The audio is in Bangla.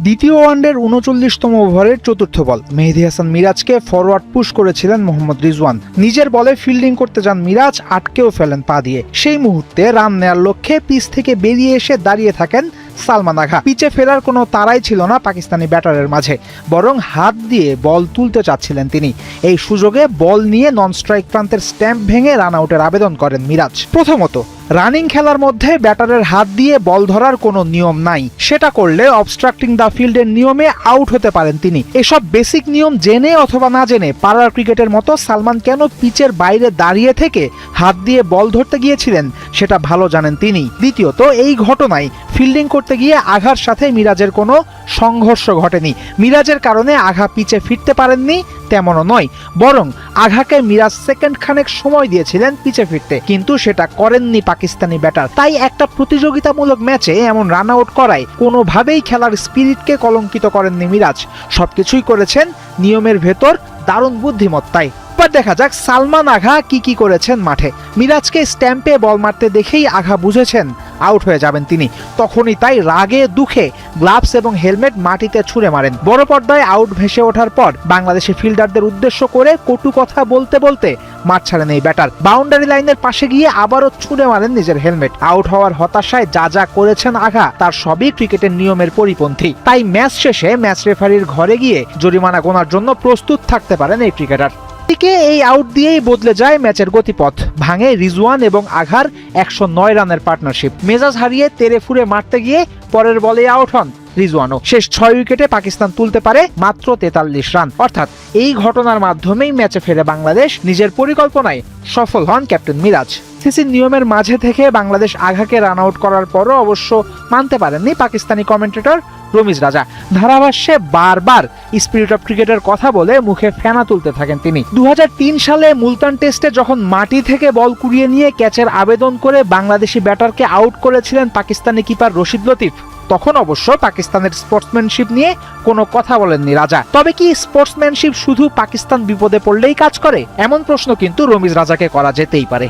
দ্বিতীয় ওয়ানডের ৩৯তম ওভারের চতুর্থ বল মেহেদী হাসান মিরাজকে ফরওয়ার্ড পুশ করেছিলেন মোহাম্মদ রিজওয়ান। নিজের বলে ফিল্ডিং করতে যান মিরাজ, আটকেও ফেলেন পা দিয়ে। সেই মুহূর্তে রান নেয়ার লক্ষ্যে পিচ থেকে বেরিয়ে এসে দাঁড়িয়ে থাকেন সালমান আঘা। পিচে ফেরার কোনো তাড়াই ছিল না পাকিস্তানি ব্যাটারের মাঝে, বরং হাত দিয়ে বল তুলতে চাচ্ছিলেন তিনি। এই সুযোগে বল নিয়ে নন স্ট্রাইক প্রান্তের স্ট্যাম্প ভেঙে রান আউটের আবেদন করেন মিরাজ। প্রথমত, রানিং খেলার মধ্যে ব্যাটারের হাত দিয়ে বল ধরার কোনো নিয়ম নাই। সেটা করলে অবস্ট্রাক্টিং দ্য ফিল্ডের নিয়মে আউট হতে পারেন তিনি। এসব বেসিক নিয়ম জেনে অথবা না জেনে পাড়ার ক্রিকেটের মতো সালমান কেন পিচের বাইরে দাঁড়িয়ে থেকে হাত দিয়ে বল ধরতে গিয়েছিলেন সেটা ভালো জানেন তিনি। দ্বিতীয়ত, এই ঘটনায় ফিল্ডিং করতে গিয়ে আঘার সাথে মিরাজের কোনো সংঘর্ষ ঘটেনি। মিরাজের কারণে আঘা পিচে ফিরতে পারেননি তেমনও নয়, বরং আঘাকে মিরাজ সেকেন্ড খানেক সময় দিয়েছিলেন পিচে ফিরতে, কিন্তু সেটা করেননি পাকিস্তানি ব্যাটার। তাই একটা প্রতিযোগিতামূলক ম্যাচে এমন রান আউট করায় কোনোভাবেই খেলার স্পিরিটকে কলঙ্কিত করেননি মিরাজ। সবকিছুই করেছেন নিয়মের ভেতর দারুণ বুদ্ধিমত্তায়। এবার দেখা যাক সালমান আঘা কি করেছেন মাঠে। মিরাজকে স্ট্যাম্পে বল মারতে দেখেই আঘা বুঝেছেন আউট হয়ে যাবেন তিনি। তখনই তাই রাগে দুঃখে গ্লাভস এবং হেলমেট মাটিতে ছুঁড়ে মারেন। বড় পর্দায় আউট ভেসে ওঠার পর বাংলাদেশি ফিল্ডারদের উদ্দেশ্য করে কটু কথা বলতে বলতে মাঠ ছাড়েন এই ব্যাটার। বাউন্ডারি লাইনের পাশে গিয়ে আবারও ছুঁড়ে মারেন নিজের হেলমেট। আউট হওয়ার হতাশায় যা করেছেন আঘা তার সবই ক্রিকেটের নিয়মের পরিপন্থী। তাই ম্যাচ শেষে ম্যাচ রেফারির ঘরে গিয়ে জরিমানা গোনার জন্য প্রস্তুত থাকতে পারেন এই ক্রিকেটার। এই আউট দিয়েই বদলে যায় ম্যাচের গতিপথ। ভাঙে রিজওয়ান এবং আঘার ১০৯ রানের পার্টনারশিপ। মেজাজ হারিয়ে তেরে ফুরে মারতে গিয়ে পরের বলে আউট হন রিজওয়ানও। শেষ ৬ উইকেটে পাকিস্তান তুলতে পারে মাত্র ৪৩ রান। অর্থাৎ এই ঘটনার মাধ্যমেই ম্যাচে ফেরে বাংলাদেশ। নিজের পরিকল্পনায় সফল হন ক্যাপ্টেন মিরাজ। সিসির নিয়মের মাঝে থেকে বাংলাদেশ আঘাকে রান আউট করার পরও অবশ্য মানতে পারেননি পাকিস্তানি কমেন্টেটর রমিজ রাজা। ধারাভাষ্যে বারবার স্পিরিট অফ ক্রিকেটের কথা বলে মুখে ফেনা তুলতে থাকেন তিনি। ২০০৩ সালে মুলতান টেস্টে যখন মাটি থেকে বল কুড়িয়ে নিয়ে ক্যাচের আবেদন করে বাংলাদেশি ব্যাটারকে আউট করেছিলেন পাকিস্তানি কিপার রশিদ লতিফ, তখন অবশ্য পাকিস্তানের স্পোর্টসম্যানশিপ নিয়ে কোনো কথা বলেননি রাজা। তবে কি স্পোর্টসম্যানশিপ শুধু পাকিস্তান বিপদে পড়লেই কাজ করে? এমন প্রশ্ন কিন্তু রমিজ রাজাকে করা যেতেই পারে।